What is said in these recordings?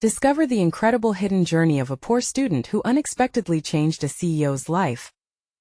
Discover the incredible hidden journey of a poor student who unexpectedly changed a CEO's life.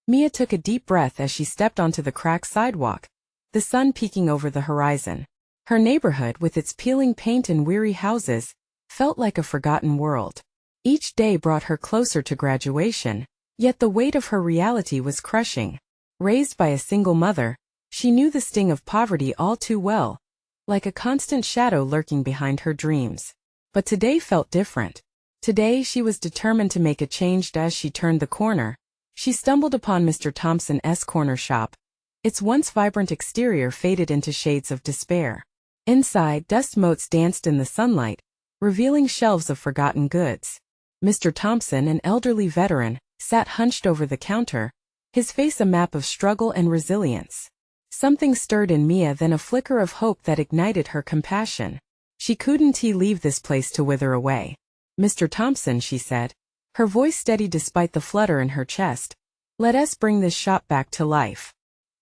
Mia took a deep breath as she stepped onto the cracked sidewalk, the sun peeking over the horizon. Her neighborhood, with its peeling paint and weary houses, felt like a forgotten world. Each day brought her closer to graduation, yet the weight of her reality was crushing. Raised by a single mother, she knew the sting of poverty all too well, like a constant shadow lurking behind her dreams. But today felt different. Today she was determined to make a change. As she turned the corner, she stumbled upon Mr. Thompson's corner shop. Its once vibrant exterior faded into shades of despair. Inside, dust motes danced in the sunlight, revealing shelves of forgotten goods. Mr. Thompson, an elderly veteran, sat hunched over the counter, his face a map of struggle and resilience. Something stirred in Mia, then a flicker of hope that ignited her compassion. She couldn't leave this place to wither away. "Mr. Thompson," she said, her voice steady despite the flutter in her chest, "let us bring this shop back to life."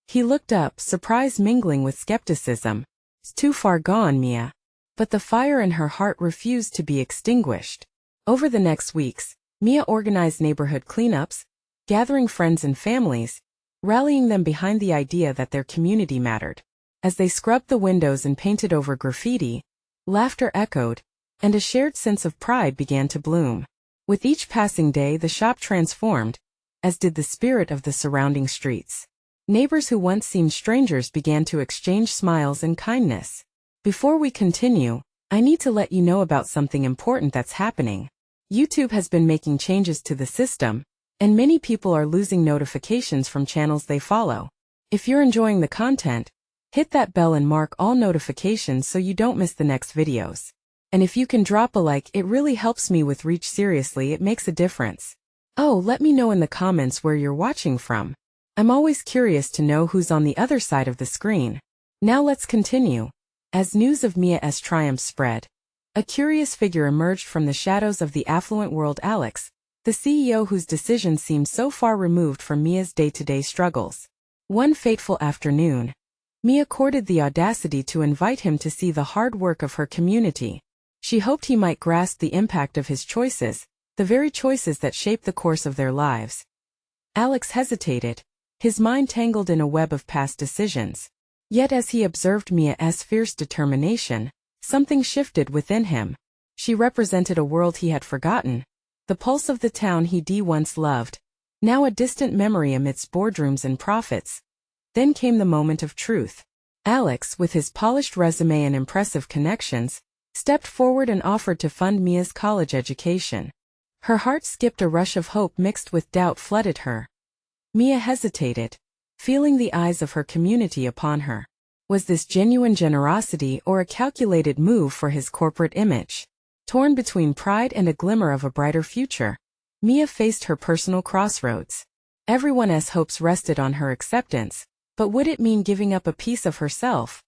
He looked up, surprise mingling with skepticism. "It's too far gone, Mia." But the fire in her heart refused to be extinguished. Over the next weeks, Mia organized neighborhood cleanups, gathering friends and families, rallying them behind the idea that their community mattered. As they scrubbed the windows and painted over graffiti, laughter echoed, and a shared sense of pride began to bloom. With each passing day, the shop transformed, as did the spirit of the surrounding streets. Neighbors who once seemed strangers began to exchange smiles and kindness. Before we continue, I need to let you know about something important that's happening. YouTube has been making changes to the system, and many people are losing notifications from channels they follow. If you're enjoying the content, hit that bell and mark all notifications so you don't miss the next videos. And if you can drop a like, it really helps me with reach. Seriously, it makes a difference. Oh, let me know in the comments where you're watching from. I'm always curious to know who's on the other side of the screen. Now let's continue. As news of Mia's triumph spread, a curious figure emerged from the shadows of the affluent world. Alex, the CEO whose decisions seemed so far removed from Mia's day-to-day struggles. One fateful afternoon, Mia courted the audacity to invite him to see the hard work of her community. She hoped he might grasp the impact of his choices, the very choices that shaped the course of their lives. Alex hesitated, his mind tangled in a web of past decisions. Yet as he observed Mia's fierce determination, something shifted within him. She represented a world he had forgotten, the pulse of the town he'd once loved, now a distant memory amidst boardrooms and profits. Then came the moment of truth. Alex, with his polished resume and impressive connections, stepped forward and offered to fund Mia's college education. Her heart skipped. A rush of hope mixed with doubt flooded her. Mia hesitated, feeling the eyes of her community upon her. Was this genuine generosity or a calculated move for his corporate image? Torn between pride and a glimmer of a brighter future, Mia faced her personal crossroads. Everyone's hopes rested on her acceptance, but would it mean giving up a piece of herself?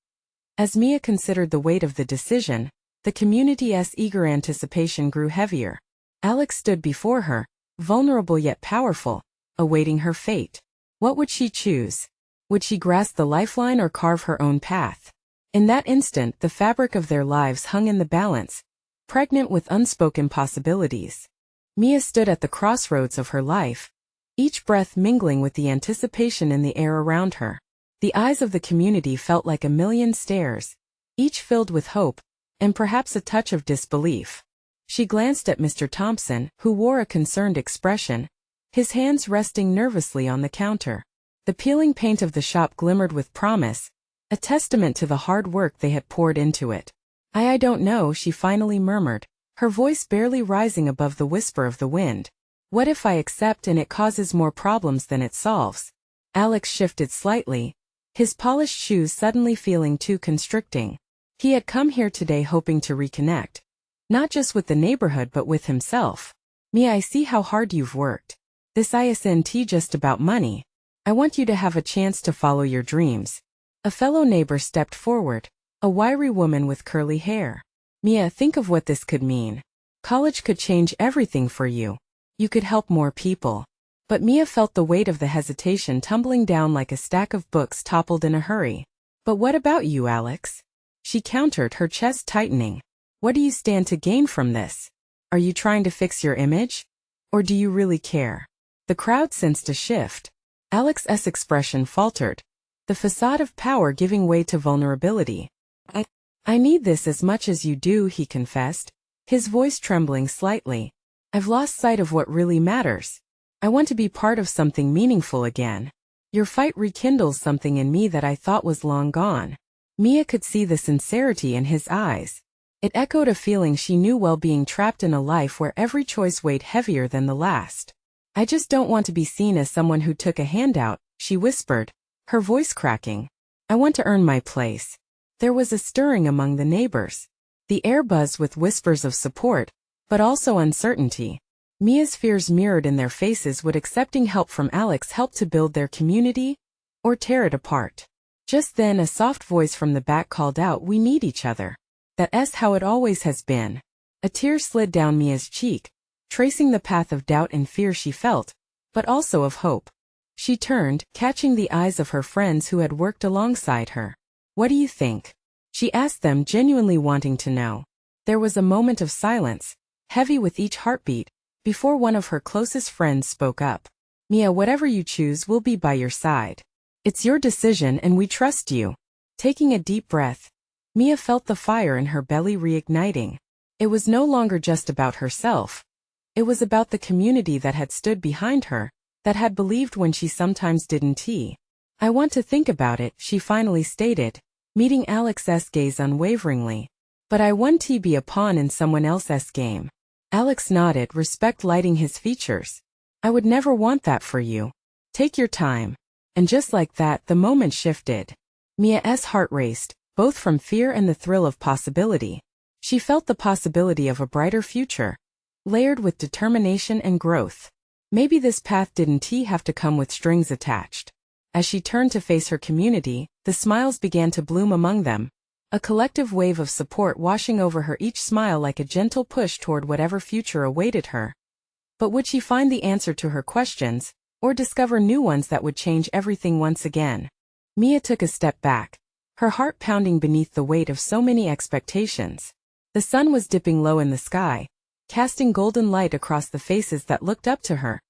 As Mia considered the weight of the decision, the community's eager anticipation grew heavier. Alex stood before her, vulnerable yet powerful, awaiting her fate. What would she choose? Would she grasp the lifeline or carve her own path? In that instant, the fabric of their lives hung in the balance, pregnant with unspoken possibilities. Mia stood at the crossroads of her life, each breath mingling with the anticipation in the air around her. The eyes of the community felt like a million stares, each filled with hope, and perhaps a touch of disbelief. She glanced at Mr. Thompson, who wore a concerned expression, his hands resting nervously on the counter. The peeling paint of the shop glimmered with promise, a testament to the hard work they had poured into it. I don't know," she finally murmured, her voice barely rising above the whisper of the wind. "What if I accept and it causes more problems than it solves?" Alex shifted slightly, his polished shoes suddenly feeling too constricting. He had come here today hoping to reconnect, not just with the neighborhood but with himself. "Mia, I see how hard you've worked. This isn't just about money. I want you to have a chance to follow your dreams." A fellow neighbor stepped forward, a wiry woman with curly hair. "Mia, think of what this could mean. College could change everything for you. You could help more people." But Mia felt the weight of the hesitation tumbling down like a stack of books toppled in a hurry. "But what about you, Alex?" she countered, her chest tightening. "What do you stand to gain from this?" Are you trying to fix your image? Or do you really care? The crowd sensed a shift. Alex's expression faltered, the facade of power giving way to vulnerability. I need this as much as you do, he confessed, his voice trembling slightly. I've lost sight of what really matters. I want to be part of something meaningful again. Your fight rekindles something in me that I thought was long gone. Mia could see the sincerity in his eyes. It echoed a feeling she knew well, being trapped in a life where every choice weighed heavier than the last. I just don't want to be seen as someone who took a handout, she whispered, her voice cracking. I want to earn my place. There was a stirring among the neighbors. The air buzzed with whispers of support, but also uncertainty. Mia's fears mirrored in their faces. Would accepting help from Alex help to build their community, or tear it apart? Just then a soft voice from the back called out, "We need each other. That's how it always has been." A tear slid down Mia's cheek, tracing the path of doubt and fear she felt, but also of hope. She turned, catching the eyes of her friends who had worked alongside her. "What do you think?" she asked them, genuinely wanting to know. There was a moment of silence, heavy with each heartbeat, before one of her closest friends spoke up. "Mia, whatever you choose, we'll be by your side. It's your decision and we trust you." Taking a deep breath, Mia felt the fire in her belly reigniting. It was no longer just about herself. It was about the community that had stood behind her, that had believed when she sometimes didn't. "I want to think about it," she finally stated, meeting Alex's gaze unwaveringly. "But I want to be a pawn in someone else's game." Alex nodded, respect lighting his features. "I would never want that for you. Take your time." And just like that, the moment shifted. Mia's heart raced, both from fear and the thrill of possibility. She felt the possibility of a brighter future, layered with determination and growth. Maybe this path didn't have to come with strings attached. As she turned to face her community, the smiles began to bloom among them, a collective wave of support washing over her, each smile like a gentle push toward whatever future awaited her. But would she find the answer to her questions, or discover new ones that would change everything once again? Mia took a step back, her heart pounding beneath the weight of so many expectations. The sun was dipping low in the sky, casting golden light across the faces that looked up to her,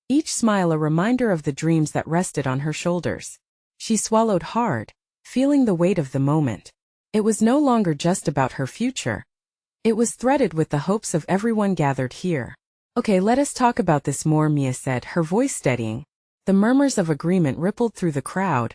each smile a reminder of the dreams that rested on her shoulders. She swallowed hard, feeling the weight of the moment. It was no longer just about her future. It was threaded with the hopes of everyone gathered here. "Okay, let us talk about this more," Mia said, her voice steadying. The murmurs of agreement rippled through the crowd,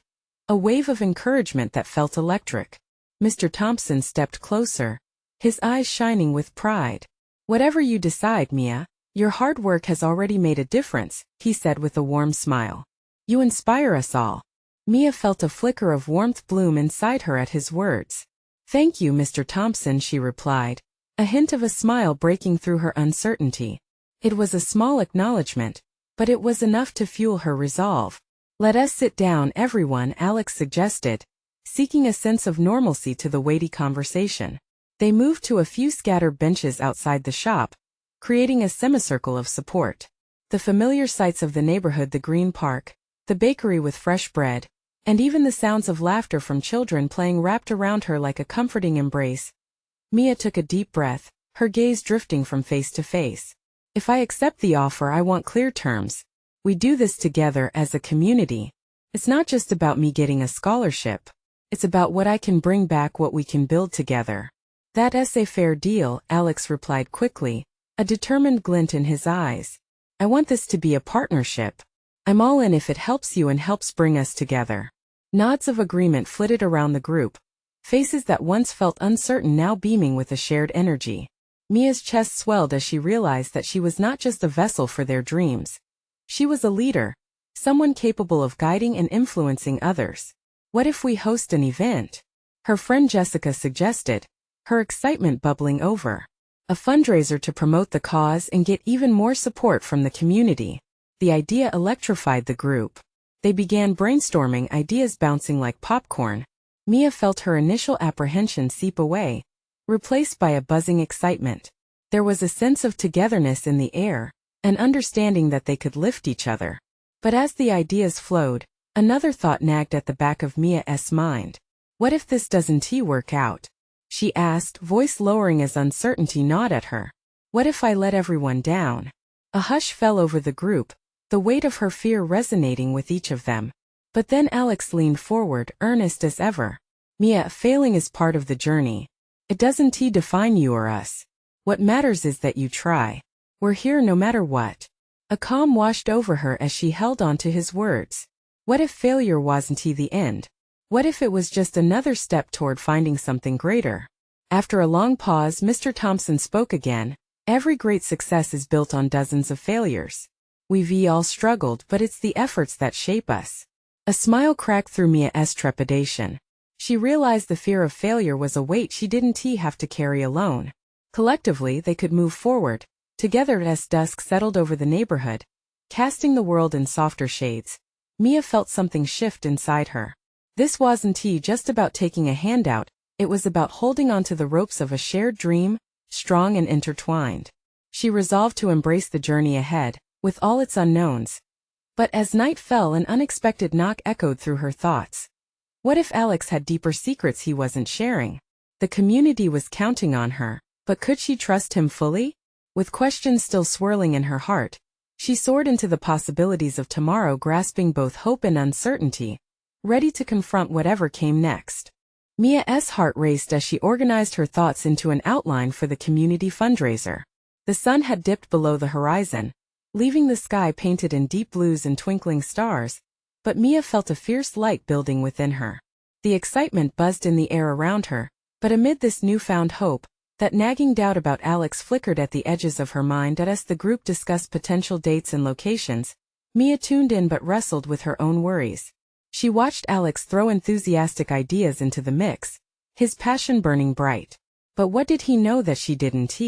a wave of encouragement that felt electric. Mr. Thompson stepped closer, his eyes shining with pride. "Whatever you decide, Mia, your hard work has already made a difference," he said with a warm smile. "You inspire us all." Mia felt a flicker of warmth bloom inside her at his words. "Thank you, Mr. Thompson," she replied, a hint of a smile breaking through her uncertainty. It was a small acknowledgement, but it was enough to fuel her resolve. "Let us sit down, everyone," Alex suggested, seeking a sense of normalcy to the weighty conversation. They moved to a few scattered benches outside the shop, creating a semicircle of support. The familiar sights of the neighborhood, the green park, the bakery with fresh bread, and even the sounds of laughter from children playing wrapped around her like a comforting embrace. Mia took a deep breath, her gaze drifting from face to face. "If I accept the offer, I want clear terms. We do this together as a community. It's not just about me getting a scholarship. It's about what I can bring back, what we can build together." "That's a fair deal," Alex replied quickly, a determined glint in his eyes. "I want this to be a partnership. I'm all in if it helps you and helps bring us together." Nods of agreement flitted around the group, faces that once felt uncertain now beaming with a shared energy. Mia's chest swelled as she realized that she was not just a vessel for their dreams. She was a leader, someone capable of guiding and influencing others. "What if we host an event?" her friend Jessica suggested, her excitement bubbling over. "A fundraiser to promote the cause and get even more support from the community." The idea electrified the group. They began brainstorming, ideas bouncing like popcorn. Mia felt her initial apprehension seep away, replaced by a buzzing excitement. There was a sense of togetherness in the air, an understanding that they could lift each other. But as the ideas flowed, another thought nagged at the back of Mia's mind. "What if this doesn't work out?" she asked, voice lowering as uncertainty gnawed at her. What if I let everyone down? A hush fell over the group, the weight of her fear resonating with each of them. But then Alex leaned forward, earnest as ever. Mia, failing is part of the journey. It doesn't define you or us. What matters is that you try. We're here no matter what. A calm washed over her as she held on to his words. What if failure wasn't the end? What if it was just another step toward finding something greater? After a long pause, Mr. Thompson spoke again. Every great success is built on dozens of failures. We've all struggled, but it's the efforts that shape us. A smile cracked through Mia's trepidation. She realized the fear of failure was a weight she didn't have to carry alone. Collectively, they could move forward, together as dusk settled over the neighborhood, casting the world in softer shades. Mia felt something shift inside her. This wasn't just about taking a handout, it was about holding onto the ropes of a shared dream, strong and intertwined. She resolved to embrace the journey ahead, with all its unknowns. But as night fell, an unexpected knock echoed through her thoughts. What if Alex had deeper secrets he wasn't sharing? The community was counting on her, but could she trust him fully? With questions still swirling in her heart, she soared into the possibilities of tomorrow, grasping both hope and uncertainty, ready to confront whatever came next. Mia's heart raced as she organized her thoughts into an outline for the community fundraiser. The sun had dipped below the horizon, leaving the sky painted in deep blues and twinkling stars, but Mia felt a fierce light building within her. The excitement buzzed in the air around her, but amid this newfound hope, that nagging doubt about Alex flickered at the edges of her mind. As the group discussed potential dates and locations, Mia tuned in but wrestled with her own worries. She watched Alex throw enthusiastic ideas into the mix, his passion burning bright. But what did he know that she didn't?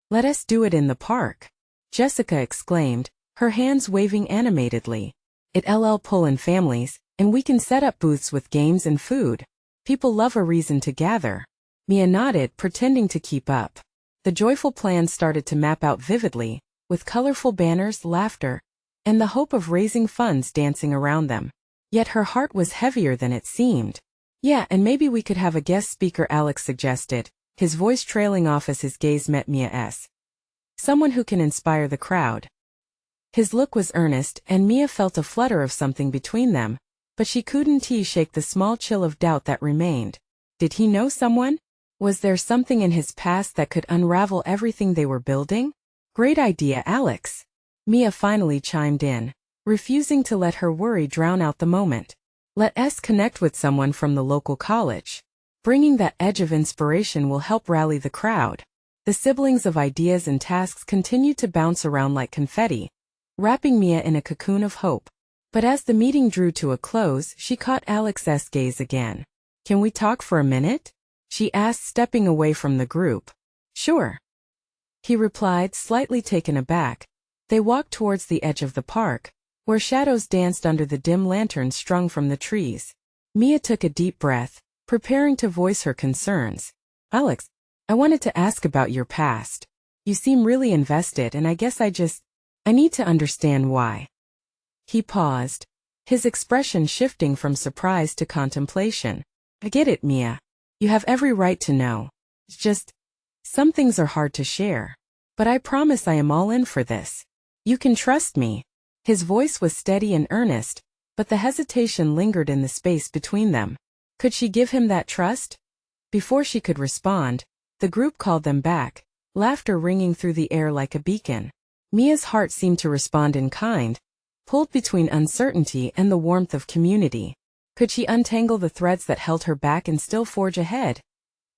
Let us do it in the park, Jessica exclaimed, her hands waving animatedly. It'll pull in families, and we can set up booths with games and food. People love a reason to gather. Mia nodded, pretending to keep up. The joyful plan started to map out vividly, with colorful banners, laughter, and the hope of raising funds dancing around them. Yet her heart was heavier than it seemed. Yeah, and maybe we could have a guest speaker, Alex suggested, his voice trailing off as his gaze met Mia's. Someone who can inspire the crowd. His look was earnest, and Mia felt a flutter of something between them, but she couldn't shake the small chill of doubt that remained. Did he know someone? Was there something in his past that could unravel everything they were building? Great idea, Alex. Mia finally chimed in, refusing to let her worry drown out the moment. Let us connect with someone from the local college. Bringing that edge of inspiration will help rally the crowd. The siblings of ideas and tasks continued to bounce around like confetti, wrapping Mia in a cocoon of hope. But as the meeting drew to a close, she caught Alex's gaze again. Can we talk for a minute? She asked, stepping away from the group. Sure, he replied, slightly taken aback. They walked towards the edge of the park, where shadows danced under the dim lanterns strung from the trees. Mia took a deep breath, preparing to voice her concerns. Alex, I wanted to ask about your past. You seem really invested, and I guess I need to understand why. He paused, his expression shifting from surprise to contemplation. I get it, Mia. You have every right to know. It's just, some things are hard to share. But I promise I am all in for this. You can trust me. His voice was steady and earnest, but the hesitation lingered in the space between them. Could she give him that trust? Before she could respond, the group called them back, laughter ringing through the air like a beacon. Mia's heart seemed to respond in kind, pulled between uncertainty and the warmth of community. Could she untangle the threads that held her back and still forge ahead?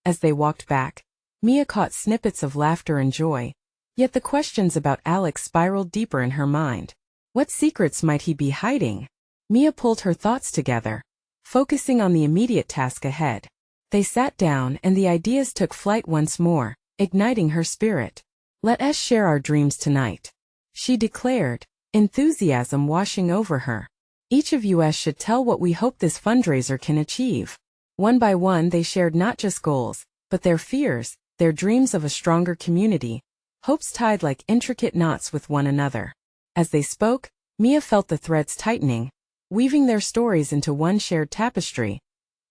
As they walked back, Mia caught snippets of laughter and joy, yet the questions about Alex spiraled deeper in her mind. What secrets might he be hiding? Mia pulled her thoughts together, focusing on the immediate task ahead. They sat down, and the ideas took flight once more, igniting her spirit. Let us share our dreams tonight, she declared, enthusiasm washing over her. Each of us should tell what we hope this fundraiser can achieve. One by one they shared not just goals, but their fears, their dreams of a stronger community, hopes tied like intricate knots with one another. As they spoke, Mia felt the threads tightening, weaving their stories into one shared tapestry.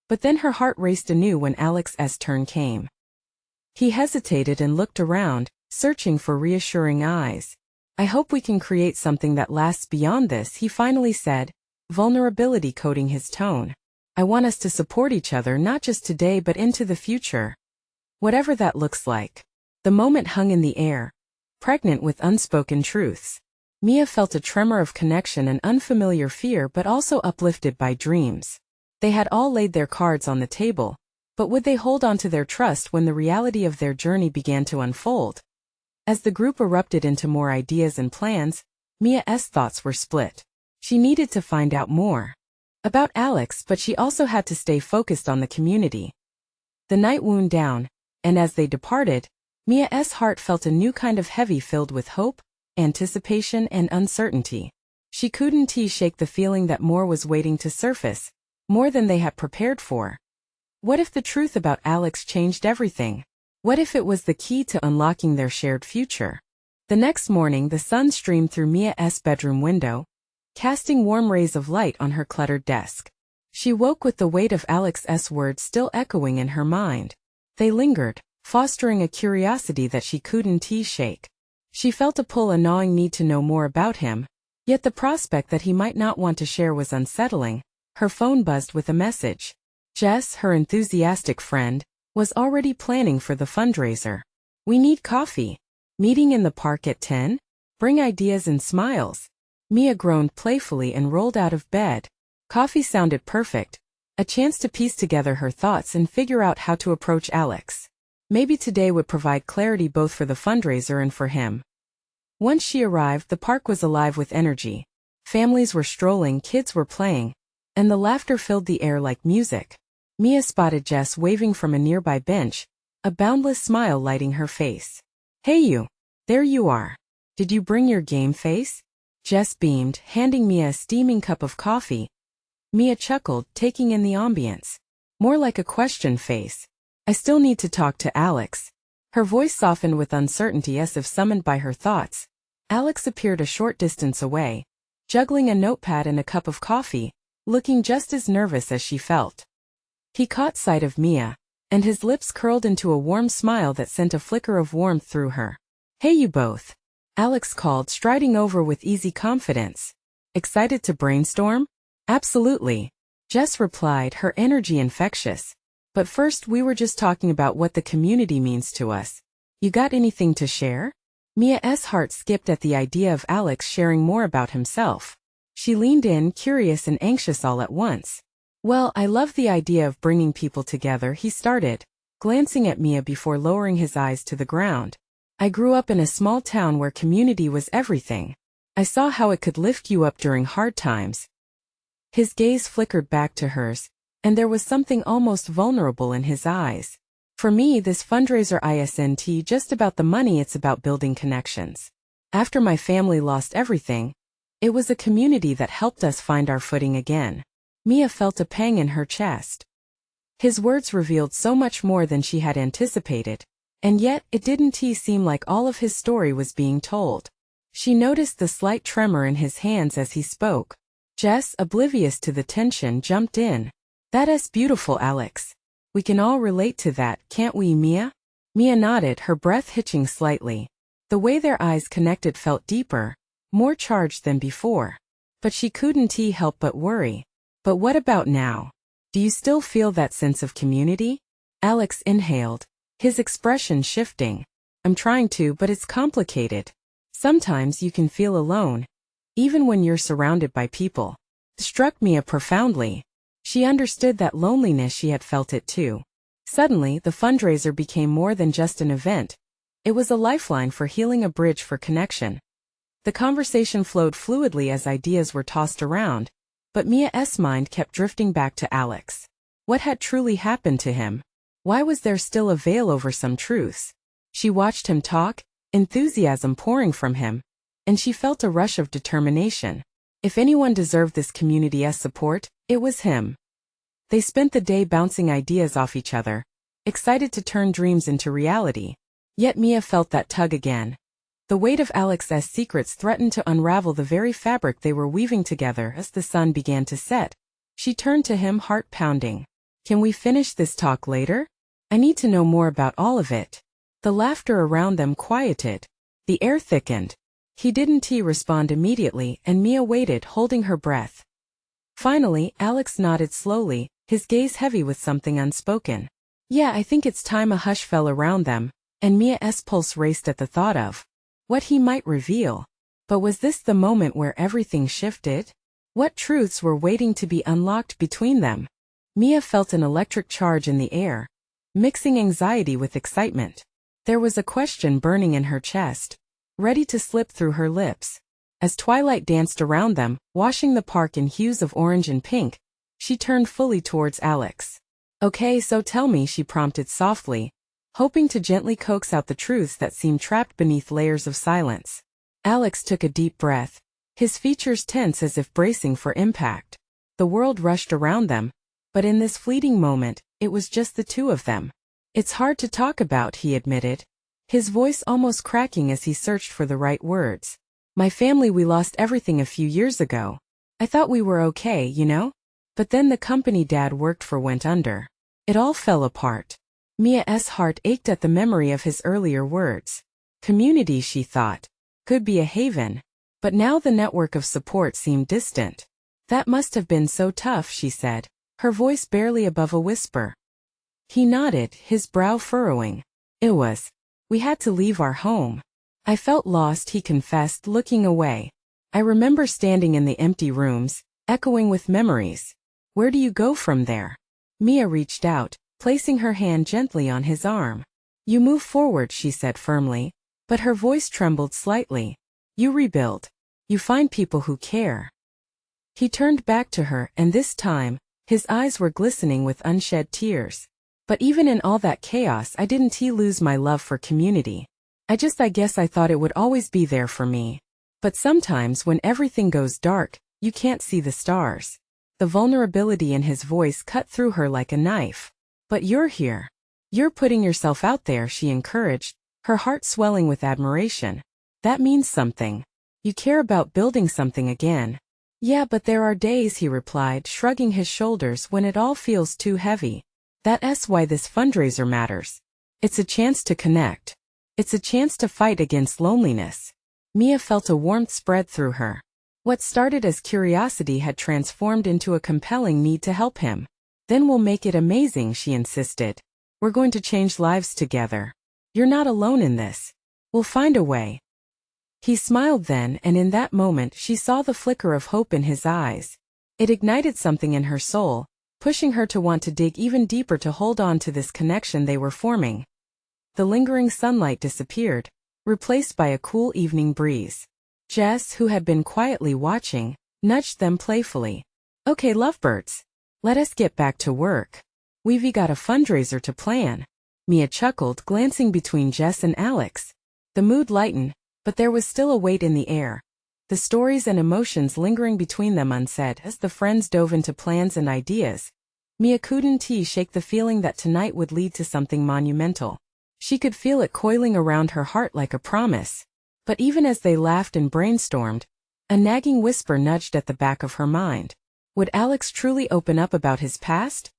But then her heart raced anew when Alex's turn came. He hesitated and looked around, searching for reassuring eyes. I hope we can create something that lasts beyond this, he finally said, vulnerability coating his tone. I want us to support each other not just today but into the future. Whatever that looks like. The moment hung in the air, pregnant with unspoken truths. Mia felt a tremor of connection and unfamiliar fear but also uplifted by dreams. They had all laid their cards on the table, but would they hold on to their trust when the reality of their journey began to unfold? As the group erupted into more ideas and plans, Mia's thoughts were split. She needed to find out more about Alex, but she also had to stay focused on the community. The night wound down, and as they departed, Mia's heart felt a new kind of heavy filled with hope, anticipation, and uncertainty. She couldn't shake the feeling that more was waiting to surface, more than they had prepared for. What if the truth about Alex changed everything? What if it was the key to unlocking their shared future? The next morning the sun streamed through Mia's bedroom window, casting warm rays of light on her cluttered desk. She woke with the weight of Alex's words still echoing in her mind. They lingered, fostering a curiosity that she couldn't shake. She felt a gnawing need to know more about him, yet the prospect that he might not want to share was unsettling. Her phone buzzed with a message. Jess, her enthusiastic friend, was already planning for the fundraiser. We need coffee. Meeting in the park at 10? Bring ideas and smiles. Mia groaned playfully and rolled out of bed. Coffee sounded perfect, a chance to piece together her thoughts and figure out how to approach Alex. Maybe today would provide clarity both for the fundraiser and for him. Once she arrived, the park was alive with energy. Families were strolling, kids were playing, and the laughter filled the air like music. Mia spotted Jess waving from a nearby bench, a boundless smile lighting her face. Hey you! There you are. Did you bring your game face? Jess beamed, handing Mia a steaming cup of coffee. Mia chuckled, taking in the ambience. More like a question face. I still need to talk to Alex. Her voice softened with uncertainty as if summoned by her thoughts. Alex appeared a short distance away, juggling a notepad and a cup of coffee, looking just as nervous as she felt. He caught sight of Mia, and his lips curled into a warm smile that sent a flicker of warmth through her. Hey you both! Alex called, striding over with easy confidence. Excited to brainstorm? Absolutely. Jess replied, her energy infectious. But first we were just talking about what the community means to us. You got anything to share? Mia's heart skipped at the idea of Alex sharing more about himself. She leaned in, curious and anxious all at once. Well, I love the idea of bringing people together, he started, glancing at Mia before lowering his eyes to the ground. I grew up in a small town where community was everything. I saw how it could lift you up during hard times. His gaze flickered back to hers, and there was something almost vulnerable in his eyes. For me, this fundraiser isn't just about the money, it's about building connections. After my family lost everything, it was a community that helped us find our footing again. Mia felt a pang in her chest. His words revealed so much more than she had anticipated, and yet it didn't seem like all of his story was being told. She noticed the slight tremor in his hands as he spoke. Jess, oblivious to the tension, jumped in. That's beautiful, Alex. We can all relate to that, can't we, Mia? Mia nodded, her breath hitching slightly. The way their eyes connected felt deeper, more charged than before. But she couldn't help but worry. But what about now? Do you still feel that sense of community? Alex inhaled, his expression shifting. I'm trying to, but it's complicated. Sometimes you can feel alone, even when you're surrounded by people. It struck Mia profoundly. She understood that loneliness, she had felt it too. Suddenly, the fundraiser became more than just an event. It was a lifeline for healing, a bridge for connection. The conversation flowed fluidly as ideas were tossed around, but Mia's mind kept drifting back to Alex. What had truly happened to him? Why was there still a veil over some truths? She watched him talk, enthusiasm pouring from him, and she felt a rush of determination. If anyone deserved this community's support, it was him. They spent the day bouncing ideas off each other, excited to turn dreams into reality. Yet Mia felt that tug again. The weight of Alex's secrets threatened to unravel the very fabric they were weaving together. As the sun began to set, she turned to him, heart pounding. Can we finish this talk later? I need to know more about all of it. The laughter around them quieted. The air thickened. He didn't respond immediately, and Mia waited, holding her breath. Finally, Alex nodded slowly, his gaze heavy with something unspoken. Yeah, I think it's time. A hush fell around them, and Mia's pulse raced at the thought of what he might reveal. But was this the moment where everything shifted? What truths were waiting to be unlocked between them? Mia felt an electric charge in the air, mixing anxiety with excitement. There was a question burning in her chest, ready to slip through her lips. As twilight danced around them, washing the park in hues of orange and pink, she turned fully towards Alex. Okay, so tell me, she prompted softly, hoping to gently coax out the truths that seemed trapped beneath layers of silence. Alex took a deep breath, his features tense as if bracing for impact. The world rushed around them, but in this fleeting moment, it was just the two of them. It's hard to talk about, he admitted, his voice almost cracking as he searched for the right words. My family, we lost everything a few years ago. I thought we were okay, you know? But then the company Dad worked for went under. It all fell apart. Mia's heart ached at the memory of his earlier words. Community, she thought, could be a haven. But now the network of support seemed distant. That must have been so tough, she said, her voice barely above a whisper. He nodded, his brow furrowing. It was. We had to leave our home. I felt lost, he confessed, looking away. I remember standing in the empty rooms, echoing with memories. Where do you go from there? Mia reached out, placing her hand gently on his arm. You move forward, she said firmly, but her voice trembled slightly. You rebuild. You find people who care. He turned back to her, and this time, his eyes were glistening with unshed tears. But even in all that chaos, I didn't lose my love for community. I guess I thought it would always be there for me. But sometimes when everything goes dark, you can't see the stars. The vulnerability in his voice cut through her like a knife. But you're here. You're putting yourself out there, she encouraged, her heart swelling with admiration. That means something. You care about building something again. Yeah, but there are days, he replied, shrugging his shoulders, when it all feels too heavy. That's why this fundraiser matters. It's a chance to connect. It's a chance to fight against loneliness. Mia felt a warmth spread through her. What started as curiosity had transformed into a compelling need to help him. Then we'll make it amazing, she insisted. We're going to change lives together. You're not alone in this. We'll find a way. He smiled then, and in that moment she saw the flicker of hope in his eyes. It ignited something in her soul, pushing her to want to dig even deeper to hold on to this connection they were forming. The lingering sunlight disappeared, replaced by a cool evening breeze. Jess, who had been quietly watching, nudged them playfully. Okay, lovebirds. Let us get back to work. We've got a fundraiser to plan. Mia chuckled, glancing between Jess and Alex. The mood lightened, but there was still a weight in the air. The stories and emotions lingering between them unsaid as the friends dove into plans and ideas. Mia couldn't shake the feeling that tonight would lead to something monumental. She could feel it coiling around her heart like a promise. But even as they laughed and brainstormed, a nagging whisper nudged at the back of her mind. Would Alex truly open up about his past?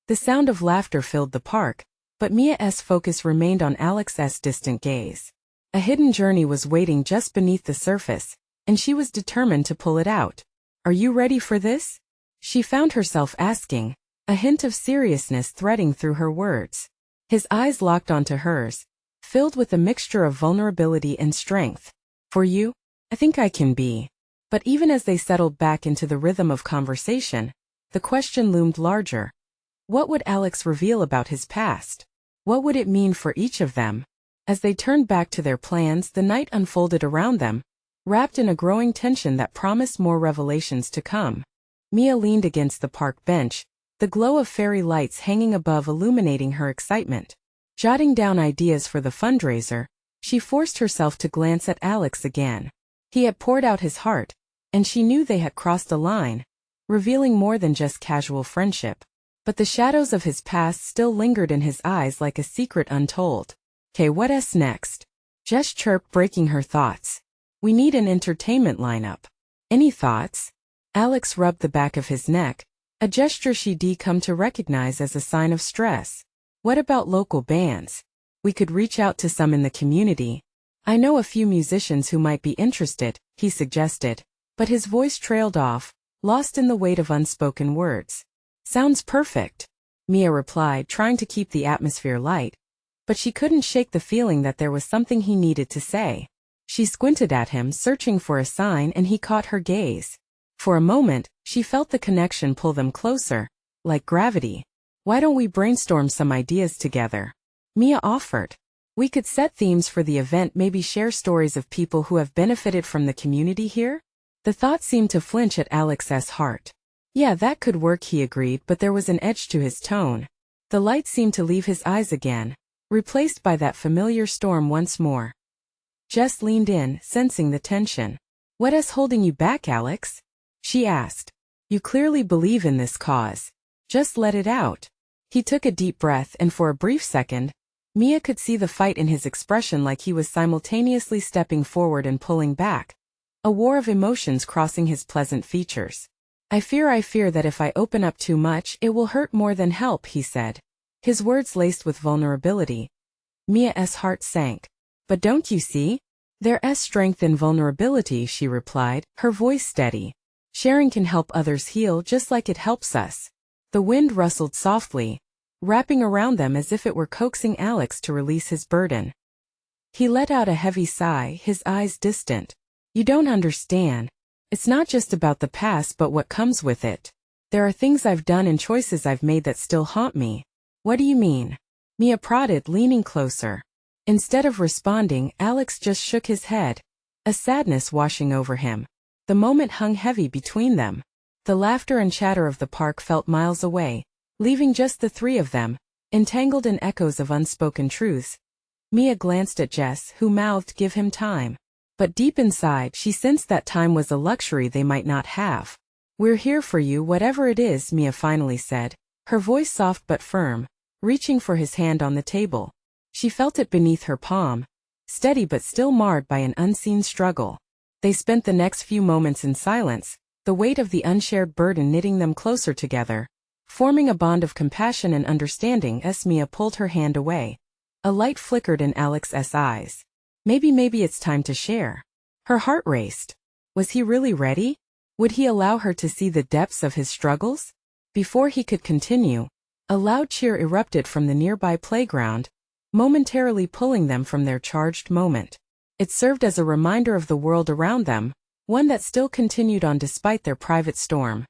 The sound of laughter filled the park, but Mia's focus remained on Alex's distant gaze. A hidden journey was waiting just beneath the surface, and she was determined to pull it out. Are you ready for this? She found herself asking, a hint of seriousness threading through her words. His eyes locked onto hers, filled with a mixture of vulnerability and strength. For you? I think I can be. But even as they settled back into the rhythm of conversation, the question loomed larger. What would Alex reveal about his past? What would it mean for each of them? As they turned back to their plans, the night unfolded around them, wrapped in a growing tension that promised more revelations to come. Mia leaned against the park bench, the glow of fairy lights hanging above illuminating her excitement. Jotting down ideas for the fundraiser, she forced herself to glance at Alex again. He had poured out his heart, and she knew they had crossed a line, revealing more than just casual friendship. But the shadows of his past still lingered in his eyes like a secret untold. "'Kay, what's next?" Jess chirped, breaking her thoughts. "We need an entertainment lineup. Any thoughts?" Alex rubbed the back of his neck, a gesture she'd come to recognize as a sign of stress. "What about local bands? We could reach out to some in the community. I know a few musicians who might be interested, he suggested. But his voice trailed off, lost in the weight of unspoken words. Sounds perfect, Mia replied, trying to keep the atmosphere light. But she couldn't shake the feeling that there was something he needed to say. She squinted at him, searching for a sign, and he caught her gaze. For a moment, she felt the connection pull them closer, like gravity. Why don't we brainstorm some ideas together? Mia offered. We could set themes for the event, maybe share stories of people who have benefited from the community here? The thought seemed to flinch at Alex's heart. Yeah, that could work, he agreed, but there was an edge to his tone. The light seemed to leave his eyes again, replaced by that familiar storm once more. Jess leaned in, sensing the tension. What's holding you back, Alex? She asked. You clearly believe in this cause. Just let it out. He took a deep breath, and for a brief second, Mia could see the fight in his expression, like he was simultaneously stepping forward and pulling back. A war of emotions crossing his pleasant features. I fear that if I open up too much, it will hurt more than help, he said. His words laced with vulnerability. Mia's heart sank. But don't you see? There's strength in vulnerability, she replied, her voice steady. Sharing can help others heal just like it helps us. The wind rustled softly, wrapping around them as if it were coaxing Alex to release his burden. He let out a heavy sigh, his eyes distant. You don't understand. It's not just about the past but what comes with it. There are things I've done and choices I've made that still haunt me. What do you mean? Mia prodded, leaning closer. Instead of responding, Alex just shook his head, a sadness washing over him. The moment hung heavy between them. The laughter and chatter of the park felt miles away, leaving just the three of them, entangled in echoes of unspoken truths. Mia glanced at Jess, who mouthed, "Give him time." But deep inside, she sensed that time was a luxury they might not have. We're here for you, whatever it is, Mia finally said, her voice soft but firm, reaching for his hand on the table. She felt it beneath her palm, steady but still marred by an unseen struggle. They spent the next few moments in silence, the weight of the unshared burden knitting them closer together, forming a bond of compassion and understanding as Mia pulled her hand away. A light flickered in Alex's eyes. Maybe it's time to share. Her heart raced. Was he really ready? Would he allow her to see the depths of his struggles? Before he could continue, a loud cheer erupted from the nearby playground, momentarily pulling them from their charged moment. It served as a reminder of the world around them, one that still continued on despite their private storm.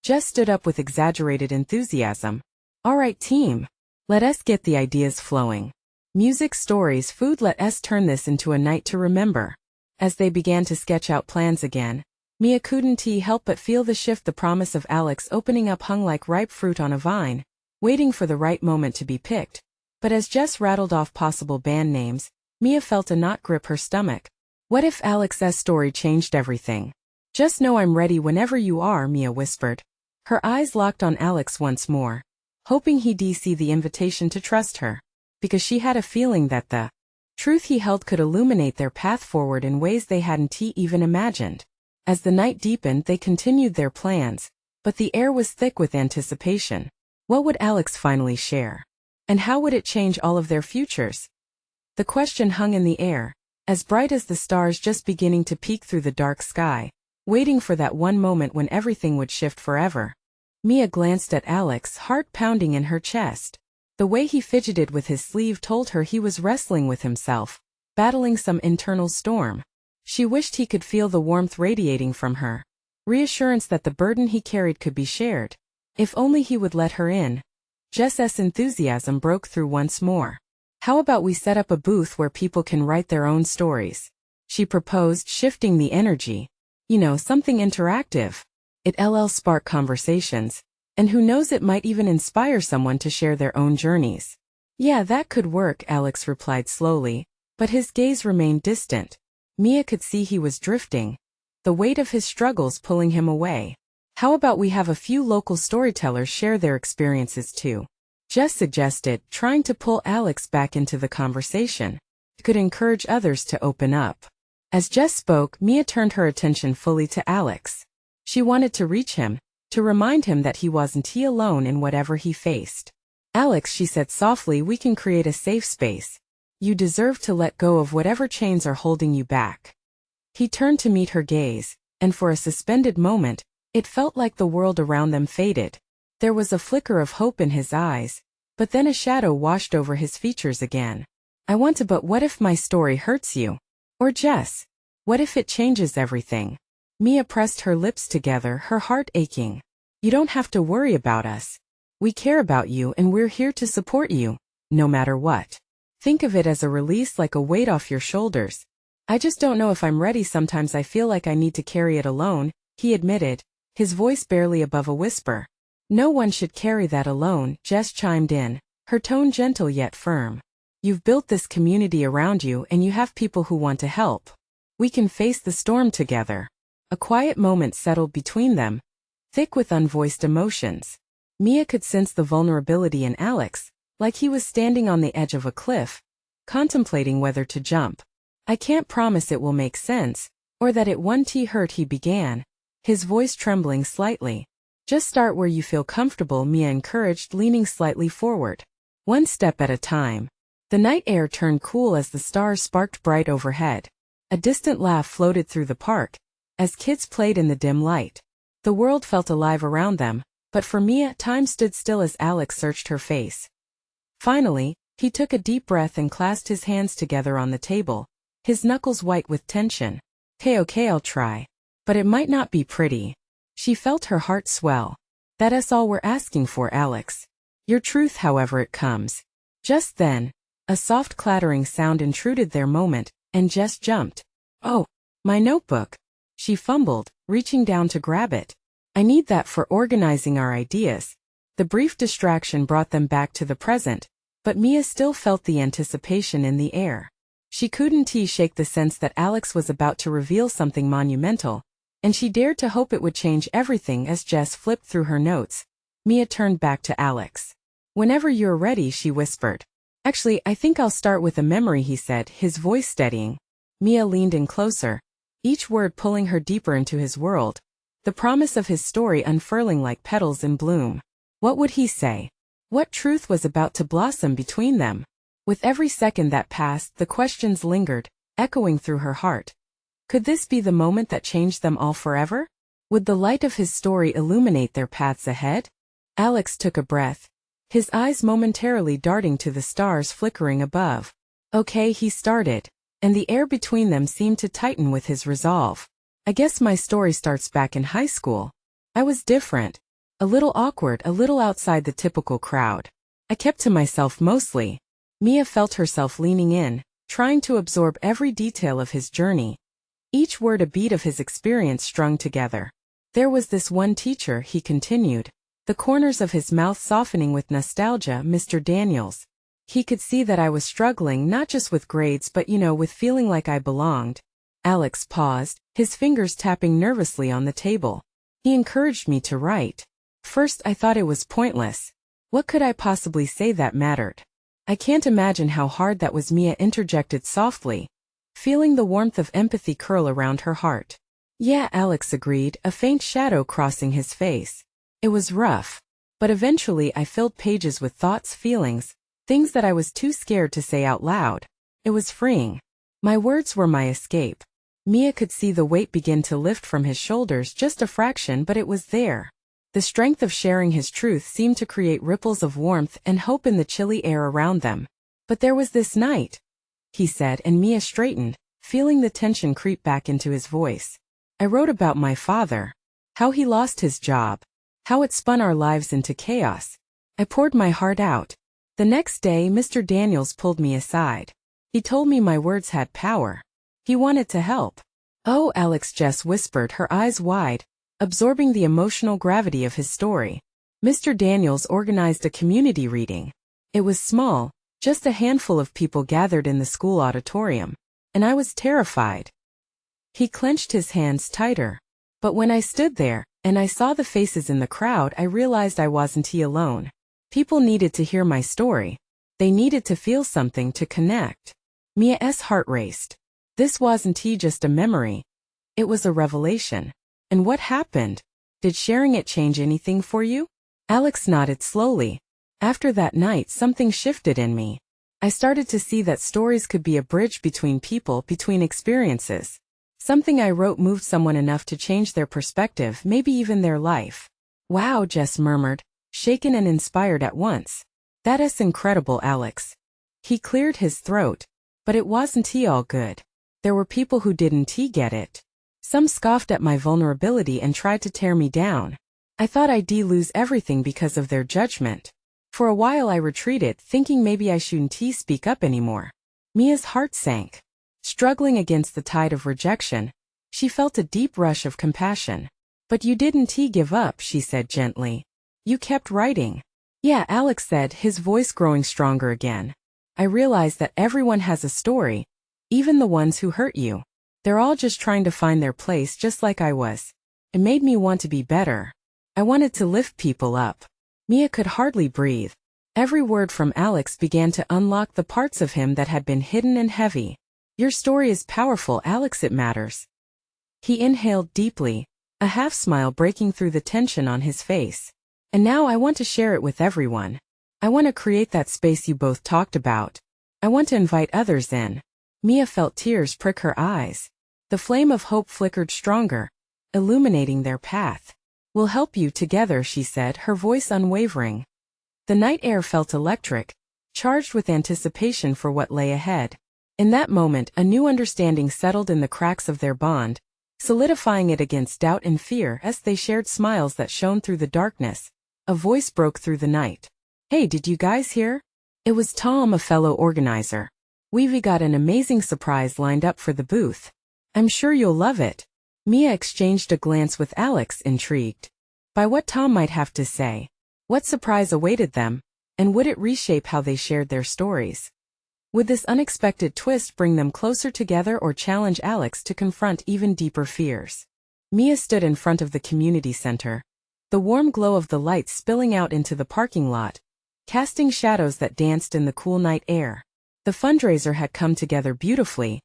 Jess stood up with exaggerated enthusiasm. All right, team. Let us get the ideas flowing. Music, stories, food, let us turn this into a night to remember. As they began to sketch out plans again, Mia couldn't help but feel the shift. The promise of Alex opening up hung like ripe fruit on a vine, waiting for the right moment to be picked. But as Jess rattled off possible band names, Mia felt a knot grip her stomach. What if Alex's story changed everything? Just know I'm ready whenever you are, Mia whispered. Her eyes locked on Alex once more, hoping he'd see the invitation to trust her, because she had a feeling that the truth he held could illuminate their path forward in ways they hadn't even imagined. As the night deepened, they continued their plans, but the air was thick with anticipation. What would Alex finally share? And how would it change all of their futures? The question hung in the air, as bright as the stars just beginning to peek through the dark sky, waiting for that one moment when everything would shift forever. Mia glanced at Alex, heart pounding in her chest. The way he fidgeted with his sleeve told her he was wrestling with himself, battling some internal storm. She wished he could feel the warmth radiating from her, reassurance that the burden he carried could be shared. If only he would let her in. Jess's enthusiasm broke through once more. How about we set up a booth where people can write their own stories? She proposed, shifting the energy. Something interactive. It'll spark conversations, and who knows, it might even inspire someone to share their own journeys. Yeah, that could work, Alex replied slowly, but his gaze remained distant. Mia could see he was drifting, the weight of his struggles pulling him away. How about we have a few local storytellers share their experiences too? Jess suggested, trying to pull Alex back into the conversation. It could encourage others to open up. As Jess spoke, Mia turned her attention fully to Alex. She wanted to reach him, to remind him that he wasn't alone in whatever he faced. Alex, she said softly, we can create a safe space. You deserve to let go of whatever chains are holding you back. He turned to meet her gaze, and for a suspended moment, it felt like the world around them faded. There was a flicker of hope in his eyes, but then a shadow washed over his features again. I want to, but what if my story hurts you? Or Jess? What if it changes everything? Mia pressed her lips together, her heart aching. You don't have to worry about us. We care about you and we're here to support you, no matter what. Think of it as a release, like a weight off your shoulders. I just don't know if I'm ready. Sometimes I feel like I need to carry it alone, he admitted, his voice barely above a whisper. No one should carry that alone, Jess chimed in, her tone gentle yet firm. You've built this community around you and you have people who want to help. We can face the storm together. A quiet moment settled between them, thick with unvoiced emotions. Mia could sense the vulnerability in Alex, like he was standing on the edge of a cliff, contemplating whether to jump. I can't promise it will make sense, or that it won't hurt, he began, his voice trembling slightly. Just start where you feel comfortable, Mia encouraged, leaning slightly forward. One step at a time. The night air turned cool as the stars sparked bright overhead. A distant laugh floated through the park, as kids played in the dim light. The world felt alive around them, but for Mia, time stood still as Alex searched her face. Finally, he took a deep breath and clasped his hands together on the table, his knuckles white with tension. Okay, I'll try. But it might not be pretty. She felt her heart swell. That's all we're asking for, Alex. Your truth, however it comes. Just then, a soft clattering sound intruded their moment, and Jess jumped. Oh, my notebook. She fumbled, reaching down to grab it. I need that for organizing our ideas. The brief distraction brought them back to the present, but Mia still felt the anticipation in the air. She couldn't shake the sense that Alex was about to reveal something monumental, and she dared to hope it would change everything. As Jess flipped through her notes, Mia turned back to Alex. Whenever you're ready, she whispered. Actually, I think I'll start with a memory, he said, his voice steadying. Mia leaned in closer, each word pulling her deeper into his world, the promise of his story unfurling like petals in bloom. What would he say? What truth was about to blossom between them? With every second that passed, the questions lingered, echoing through her heart. Could this be the moment that changed them all forever? Would the light of his story illuminate their paths ahead? Alex took a breath, his eyes momentarily darting to the stars flickering above. Okay, he started, and the air between them seemed to tighten with his resolve. I guess my story starts back in high school. I was different. A little awkward, a little outside the typical crowd. I kept to myself mostly. Mia felt herself leaning in, trying to absorb every detail of his journey. Each word a beat of his experience strung together. There was this one teacher, he continued, the corners of his mouth softening with nostalgia, Mr. Daniels. He could see that I was struggling not just with grades but with feeling like I belonged. Alex paused, his fingers tapping nervously on the table. He encouraged me to write. First I thought it was pointless. What could I possibly say that mattered? I can't imagine how hard that was, Mia interjected softly, feeling the warmth of empathy curl around her heart. Yeah, Alex agreed, a faint shadow crossing his face. It was rough. But eventually I filled pages with thoughts, feelings, things that I was too scared to say out loud. It was freeing. My words were my escape. Mia could see the weight begin to lift from his shoulders, just a fraction, but it was there. The strength of sharing his truth seemed to create ripples of warmth and hope in the chilly air around them. But there was this night, he said, and Mia straightened, feeling the tension creep back into his voice. I wrote about my father. How he lost his job. How it spun our lives into chaos. I poured my heart out. The next day, Mr. Daniels pulled me aside. He told me my words had power. He wanted to help. Oh, Alex, Jess whispered, her eyes wide, absorbing the emotional gravity of his story. Mr. Daniels organized a community reading. It was small, just a handful of people gathered in the school auditorium, and I was terrified. He clenched his hands tighter. But when I stood there, and I saw the faces in the crowd, I realized I wasn't alone. People needed to hear my story. They needed to feel something, to connect. Mia's heart raced. This wasn't just a memory. It was a revelation. And what happened? Did sharing it change anything for you? Alex nodded slowly. After that night, something shifted in me. I started to see that stories could be a bridge between people, between experiences. Something I wrote moved someone enough to change their perspective, maybe even their life. Wow, Jess murmured, shaken and inspired at once. That's incredible, Alex. He cleared his throat. But it wasn't all good. There were people who didn't get it. Some scoffed at my vulnerability and tried to tear me down. I thought I'd lose everything because of their judgment. For a while I retreated, thinking maybe I shouldn't speak up anymore. Mia's heart sank. Struggling against the tide of rejection, she felt a deep rush of compassion. But you didn't give up, she said gently. You kept writing. Yeah, Alex said, his voice growing stronger again. I realized that everyone has a story, even the ones who hurt you. They're all just trying to find their place, just like I was. It made me want to be better. I wanted to lift people up. Mia could hardly breathe. Every word from Alex began to unlock the parts of him that had been hidden and heavy. Your story is powerful, Alex, it matters. He inhaled deeply, a half-smile breaking through the tension on his face. And now I want to share it with everyone. I want to create that space you both talked about. I want to invite others in. Mia felt tears prick her eyes. The flame of hope flickered stronger, illuminating their path. We'll help you together, she said, her voice unwavering. The night air felt electric, charged with anticipation for what lay ahead. In that moment, a new understanding settled in the cracks of their bond, solidifying it against doubt and fear as they shared smiles that shone through the darkness. A voice broke through the night. Hey, did you guys hear? It was Tom, a fellow organizer. We've got an amazing surprise lined up for the booth. I'm sure you'll love it. Mia exchanged a glance with Alex, intrigued by what Tom might have to say. What surprise awaited them, and would it reshape how they shared their stories? Would this unexpected twist bring them closer together or challenge Alex to confront even deeper fears? Mia stood in front of the community center, the warm glow of the lights spilling out into the parking lot, casting shadows that danced in the cool night air. The fundraiser had come together beautifully,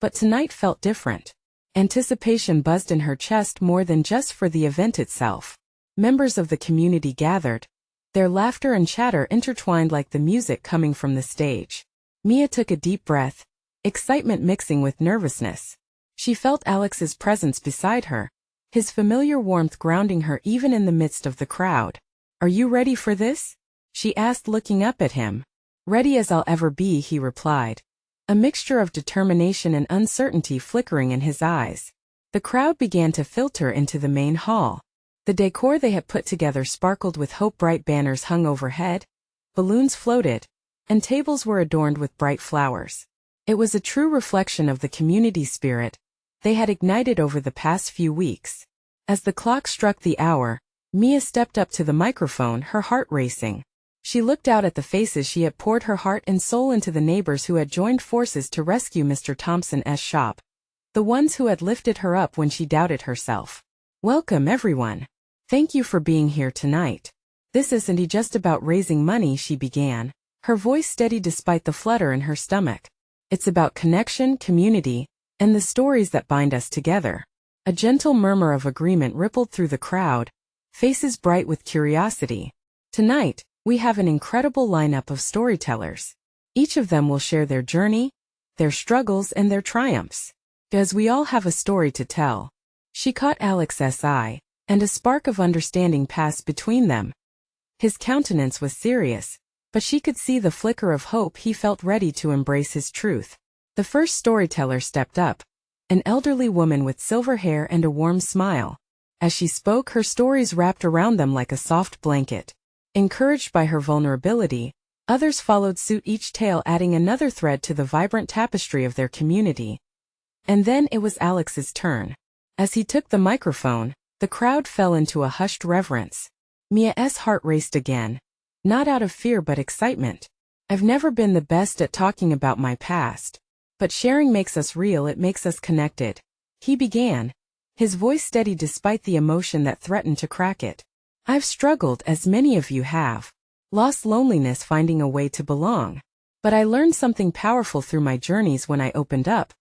but tonight felt different. Anticipation buzzed in her chest more than just for the event itself. Members of the community gathered, their laughter and chatter intertwined like the music coming from the stage. Mia took a deep breath, excitement mixing with nervousness. She felt Alex's presence beside her, his familiar warmth grounding her even in the midst of the crowd. Are you ready for this? She asked, looking up at him. Ready as I'll ever be, he replied, a mixture of determination and uncertainty flickering in his eyes. The crowd began to filter into the main hall. The decor they had put together sparkled with hope. Bright banners hung overhead, balloons floated, and tables were adorned with bright flowers. It was a true reflection of the community spirit they had ignited over the past few weeks. As the clock struck the hour, Mia stepped up to the microphone, her heart racing. She looked out at the faces she had poured her heart and soul into, the neighbors who had joined forces to rescue Mr. Thompson's shop, the ones who had lifted her up when she doubted herself. Welcome, everyone. Thank you for being here tonight. This isn't just about raising money, she began, her voice steady despite the flutter in her stomach. It's about connection, community, and the stories that bind us together. A gentle murmur of agreement rippled through the crowd, faces bright with curiosity. Tonight, we have an incredible lineup of storytellers. Each of them will share their journey, their struggles, and their triumphs. As we all have a story to tell. She caught Alex's eye, and a spark of understanding passed between them. His countenance was serious, but she could see the flicker of hope. He felt ready to embrace his truth. The first storyteller stepped up, an elderly woman with silver hair and a warm smile. As she spoke, her stories wrapped around them like a soft blanket. Encouraged by her vulnerability, others followed suit, each tale adding another thread to the vibrant tapestry of their community. And then it was Alex's turn. As he took the microphone, the crowd fell into a hushed reverence. Mia's heart raced again, not out of fear but excitement. I've never been the best at talking about my past, but sharing makes us real, it makes us connected. He began, his voice steady despite the emotion that threatened to crack it. I've struggled, as many of you have. Lost loneliness, finding a way to belong. But I learned something powerful through my journeys when I opened up.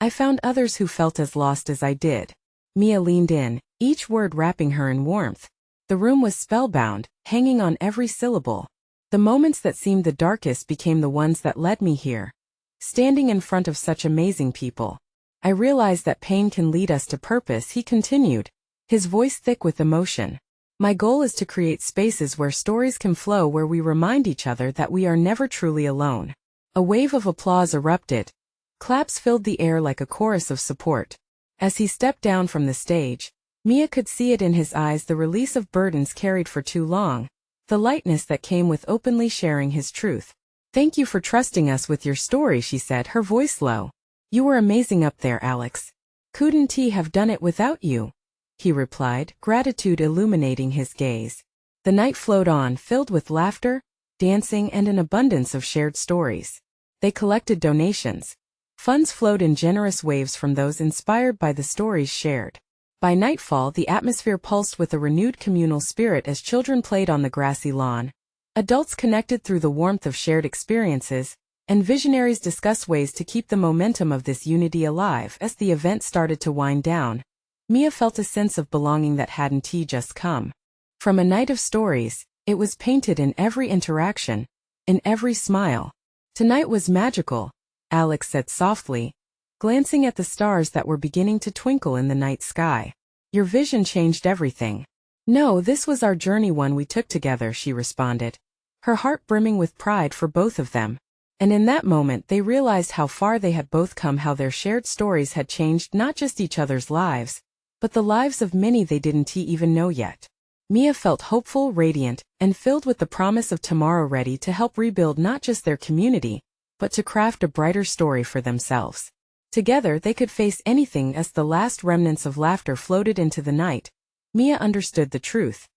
I found others who felt as lost as I did. Mia leaned in, each word wrapping her in warmth. The room was spellbound, hanging on every syllable. The moments that seemed the darkest became the ones that led me here. Standing in front of such amazing people, I realized that pain can lead us to purpose, he continued, his voice thick with emotion. My goal is to create spaces where stories can flow, where we remind each other that we are never truly alone. A wave of applause erupted. Claps filled the air like a chorus of support. As he stepped down from the stage, Mia could see it in his eyes, the release of burdens carried for too long, the lightness that came with openly sharing his truth. Thank you for trusting us with your story, she said, her voice low. You were amazing up there, Alex. Couldn't he have done it without you? He replied, gratitude illuminating his gaze. The night flowed on, filled with laughter, dancing, and an abundance of shared stories. They collected donations. Funds flowed in generous waves from those inspired by the stories shared. By nightfall, the atmosphere pulsed with a renewed communal spirit as children played on the grassy lawn. Adults connected through the warmth of shared experiences, and visionaries discussed ways to keep the momentum of this unity alive. As the event started to wind down, Mia felt a sense of belonging that hadn't just come from a night of stories. It was painted in every interaction, in every smile. Tonight was magical, Alex said softly, glancing at the stars that were beginning to twinkle in the night sky. Your vision changed everything. No, this was our journey, one we took together, she responded, her heart brimming with pride for both of them. And in that moment they realized how far they had both come, how their shared stories had changed not just each other's lives, but the lives of many they didn't even know yet. Mia felt hopeful, radiant, and filled with the promise of tomorrow, ready to help rebuild not just their community, but to craft a brighter story for themselves. Together they could face anything. As the last remnants of laughter floated into the night, Mia understood the truth.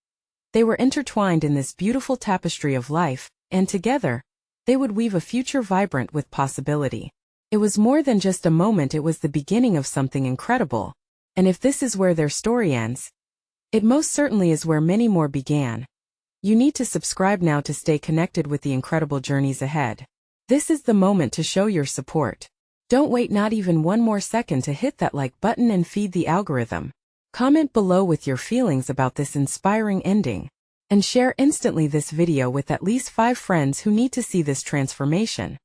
They were intertwined in this beautiful tapestry of life, and together, they would weave a future vibrant with possibility. It was more than just a moment, it was the beginning of something incredible. And if this is where their story ends, it most certainly is where many more began. You need to subscribe now to stay connected with the incredible journeys ahead. This is the moment to show your support. Don't wait not even one more second to hit that like button and feed the algorithm. Comment below with your feelings about this inspiring ending, and share instantly this video with at least 5 friends who need to see this transformation.